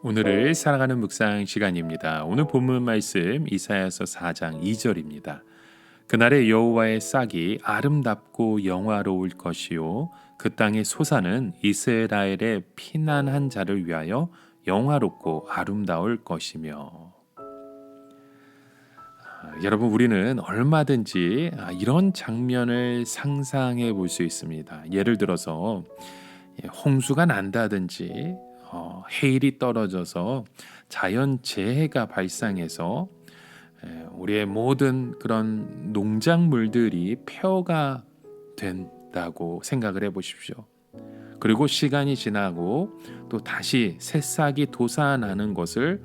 오늘을 사랑하는 묵상 시간입니다. 오늘 본문 말씀 이사야서 4장 2절입니다. 그날의 여호와의 싹이 아름답고 영화로울 것이요 그 땅의 소사는 이스라엘의 피난한 자를 위하여 영화롭고 아름다울 것이며. 여러분, 우리는 얼마든지 이런 장면을 상상해 볼 수 있습니다. 예를 들어서 홍수가 난다든지 해일이 떨어져서 자연재해가 발생해서 우리의 모든 그런 농작물들이 폐허가 된다고 생각을 해보십시오. 그리고 시간이 지나고 또 다시 새싹이 돋아나는 것을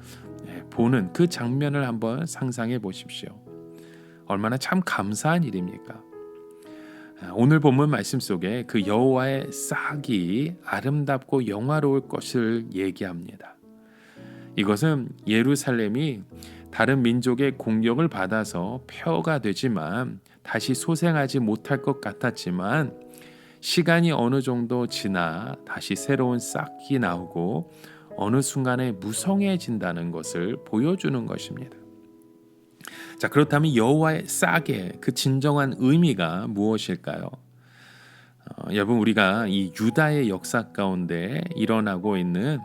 보는 그 장면을 한번 상상해 보십시오. 얼마나 참 감사한 일입니까? 오늘 본문 말씀 속에 그 여호와의 싹이 아름답고 영화로울 것을 얘기합니다. 이것은 예루살렘이 다른 민족의 공격을 받아서 폐허가 되지만 다시 소생하지 못할 것 같았지만 시간이 어느 정도 지나 다시 새로운 싹이 나오고 어느 순간에 무성해진다는 것을 보여주는 것입니다. 자, 그렇다면 여호와의 싹의 그 진정한 의미가 무엇일까요? 여러분, 우리가 이 유다의 역사 가운데 일어나고 있는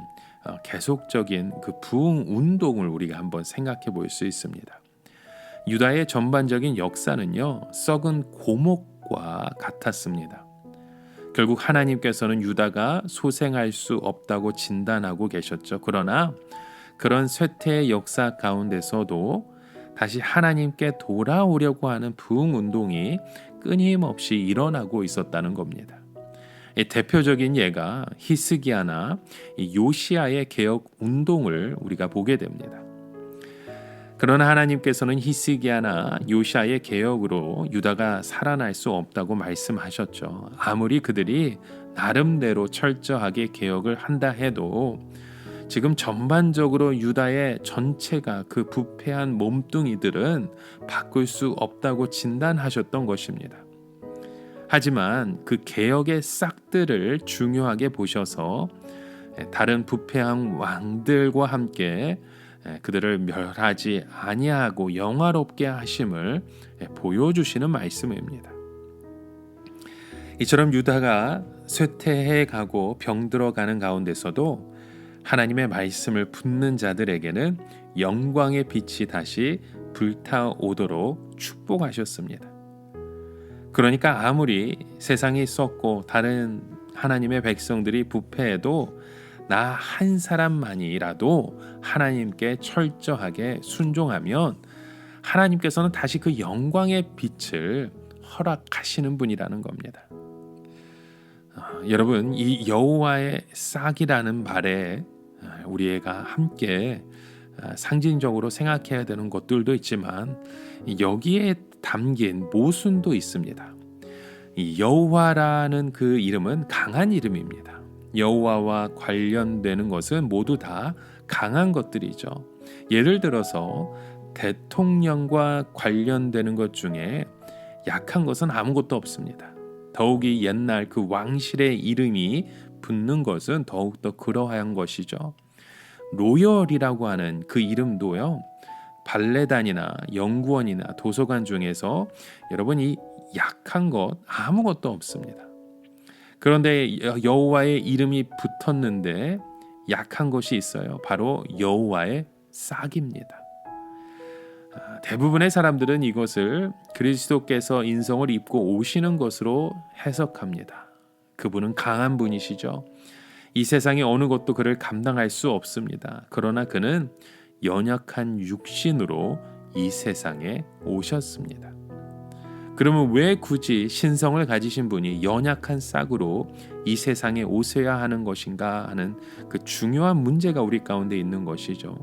계속적인 그 부흥 운동을 우리가 한번 생각해 볼 수 있습니다. 유다의 전반적인 역사는요, 썩은 고목과 같았습니다. 결국 하나님께서는 유다가 소생할 수 없다고 진단하고 계셨죠. 그러나 그런 쇠퇴의 역사 가운데서도 다시 하나님께 돌아오려고 하는 부흥 운동이 끊임없이 일어나고 있었다는 겁니다. 대표적인 예가 히스기야나 요시야의 개혁 운동을 우리가 보게 됩니다. 그러나 하나님께서는 히스기야나 요시야의 개혁으로 유다가 살아날 수 없다고 말씀하셨죠. 아무리 그들이 나름대로 철저하게 개혁을 한다 해도 지금 전반적으로 유다의 전체가 그 부패한 몸뚱이들은 바꿀 수 없다고 진단하셨던 것입니다. 하지만 그 개혁의 싹들을 중요하게 보셔서 다른 부패한 왕들과 함께 그들을 멸하지 아니하고 영화롭게 하심을 보여주시는 말씀입니다. 이처럼 유다가 쇠퇴해 가고 병들어가는 가운데서도 하나님의 말씀을 붙는 자들에게는 영광의 빛이 다시 불타오도록 축복하셨습니다. 그러니까 아무리 세상이 썩고 다른 하나님의 백성들이 부패해도 나 한 사람만이라도 하나님께 철저하게 순종하면 하나님께서는 다시 그 영광의 빛을 허락하시는 분이라는 겁니다. 여러분, 이 여호와의 싹이라는 말에 우리가 함께 상징적으로 생각해야 되는 것들도 있지만 여기에 담긴 모순도 있습니다. 이 여호와라는 그 이름은 강한 이름입니다. 여호와와 관련되는 것은 모두 다 강한 것들이죠. 예를 들어서 대통령과 관련되는 것 중에 약한 것은 아무것도 없습니다. 더욱이 옛날 그 왕실의 이름이 붙는 것은 더욱더 그러한 것이죠. 로열이라고 하는 그 이름도요, 발레단이나 연구원이나 도서관 중에서 여러분 이 약한 것 아무것도 없습니다. 그런데 여호와의 이름이 붙었는데 약한 것이 있어요. 바로 여호와의 싹입니다. 대부분의 사람들은 이것을 그리스도께서 인성을 입고 오시는 것으로 해석합니다. 그분은 강한 분이시죠. 이 세상의 어느 것도 그를 감당할 수 없습니다. 그러나 그는 연약한 육신으로 이 세상에 오셨습니다. 그러면 왜 굳이 신성을 가지신 분이 연약한 싹으로 이 세상에 오셔야 하는 것인가 하는 그 중요한 문제가 우리 가운데 있는 것이죠.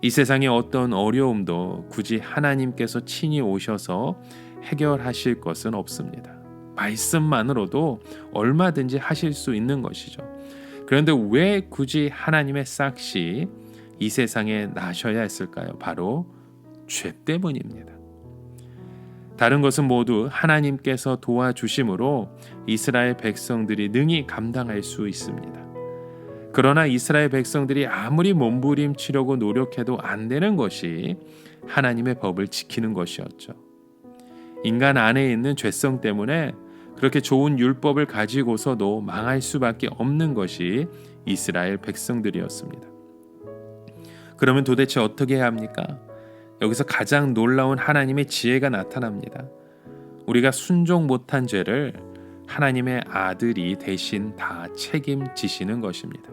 이 세상의 어떤 어려움도 굳이 하나님께서 친히 오셔서 해결하실 것은 없습니다. 말씀만으로도 얼마든지 하실 수 있는 것이죠. 그런데 왜 굳이 하나님의 싹이 이 세상에 나셔야 했을까요? 바로 죄 때문입니다. 다른 것은 모두 하나님께서 도와주심으로 이스라엘 백성들이 능히 감당할 수 있습니다. 그러나 이스라엘 백성들이 아무리 몸부림치려고 노력해도 안 되는 것이 하나님의 법을 지키는 것이었죠. 인간 안에 있는 죄성 때문에 그렇게 좋은 율법을 가지고서도 망할 수밖에 없는 것이 이스라엘 백성들이었습니다. 그러면 도대체 어떻게 해야 합니까? 여기서 가장 놀라운 하나님의 지혜가 나타납니다. 우리가 순종 못한 죄를 하나님의 아들이 대신 다 책임지시는 것입니다.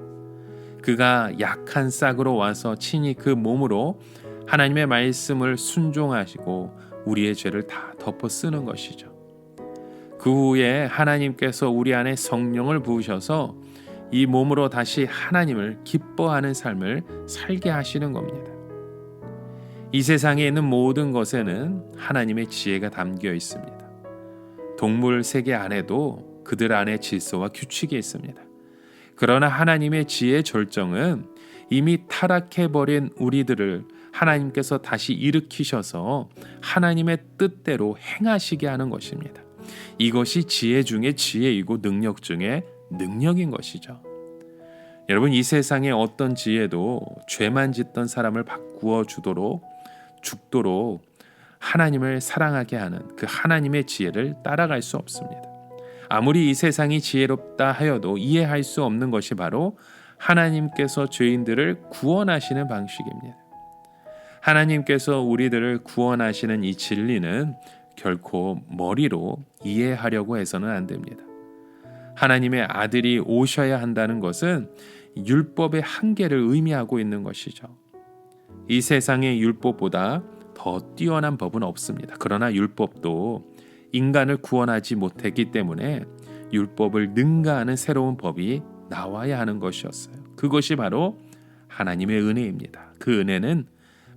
그가 약한 싹으로 와서 친히 그 몸으로 하나님의 말씀을 순종하시고 우리의 죄를 다 덮어 쓰는 것이죠. 그 후에 하나님께서 우리 안에 성령을 부으셔서 이 몸으로 다시 하나님을 기뻐하는 삶을 살게 하시는 겁니다. 이 세상에 있는 모든 것에는 하나님의 지혜가 담겨 있습니다. 동물 세계 안에도 그들 안에 질서와 규칙이 있습니다. 그러나 하나님의 지혜의 절정은 이미 타락해버린 우리들을 하나님께서 다시 일으키셔서 하나님의 뜻대로 행하시게 하는 것입니다. 이것이 지혜 중에 지혜이고 능력 중에 능력인 것이죠. 여러분, 이 세상의 어떤 지혜도 죄만 짓던 사람을 바꾸어 주도록 죽도록 하나님을 사랑하게 하는 그 하나님의 지혜를 따라갈 수 없습니다. 아무리 이 세상이 지혜롭다 하여도 이해할 수 없는 것이 바로 하나님께서 죄인들을 구원하시는 방식입니다. 하나님께서 우리들을 구원하시는 이 진리는 결코 머리로 이해하려고 해서는 안 됩니다. 하나님의 아들이 오셔야 한다는 것은 율법의 한계를 의미하고 있는 것이죠. 이 세상의 율법보다 더 뛰어난 법은 없습니다. 그러나 율법도 인간을 구원하지 못했기 때문에 율법을 능가하는 새로운 법이 나와야 하는 것이었어요. 그것이 바로 하나님의 은혜입니다. 그 은혜는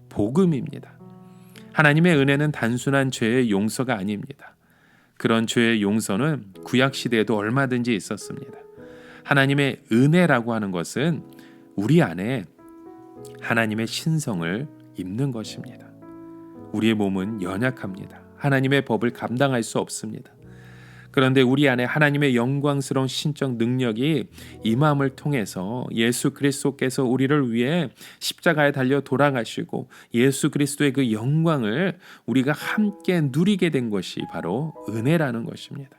복음입니다. 하나님의 은혜는 단순한 죄의 용서가 아닙니다. 그런 죄의 용서는 구약 시대에도 얼마든지 있었습니다. 하나님의 은혜라고 하는 것은 우리 안에 하나님의 신성을 입는 것입니다. 우리의 몸은 연약합니다. 하나님의 법을 감당할 수 없습니다. 그런데 우리 안에 하나님의 영광스러운 신적 능력이 임함을 통해서 예수 그리스도께서 우리를 위해 십자가에 달려 돌아가시고 예수 그리스도의 그 영광을 우리가 함께 누리게 된 것이 바로 은혜라는 것입니다.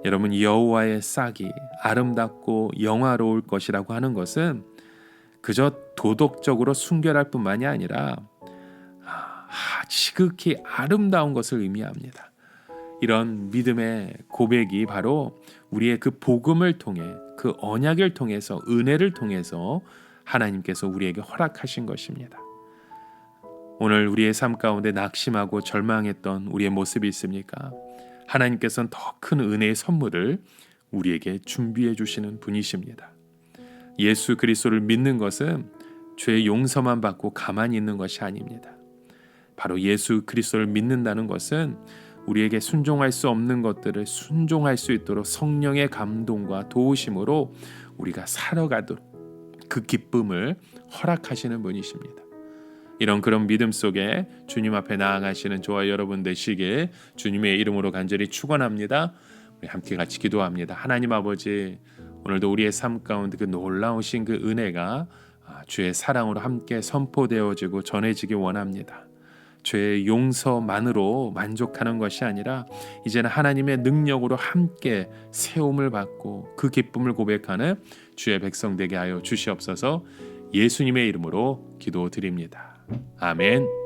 여러분, 여호와의 싹이 아름답고 영화로울 것이라고 하는 것은 그저 도덕적으로 순결할 뿐만이 아니라 지극히 아름다운 것을 의미합니다. 이런 믿음의 고백이 바로 우리의 그 복음을 통해, 그 언약을 통해서, 은혜를 통해서 하나님께서 우리에게 허락하신 것입니다. 오늘 우리의 삶 가운데 낙심하고 절망했던 우리의 모습이 있습니까? 하나님께서는 더 큰 은혜의 선물을 우리에게 준비해 주시는 분이십니다. 예수 그리스도를 믿는 것은 죄의 용서만 받고 가만히 있는 것이 아닙니다. 바로 예수 그리스도를 믿는다는 것은 우리에게 순종할 수 없는 것들을 순종할 수 있도록 성령의 감동과 도우심으로 우리가 살아가도록 그 기쁨을 허락하시는 분이십니다. 이런 그런 믿음 속에 주님 앞에 나아가시는 저와 여러분 되시길 주님의 이름으로 간절히 축원합니다. 우리 함께 같이 기도합니다. 하나님 아버지, 오늘도 우리의 삶 가운데 그 놀라우신 그 은혜가 주의 사랑으로 함께 선포되어지고 전해지기 원합니다. 죄의 용서만으로 만족하는 것이 아니라 이제는 하나님의 능력으로 함께 세움을 받고 그 기쁨을 고백하는 주의 백성 되게 하여 주시옵소서. 예수님의 이름으로 기도드립니다. 아멘.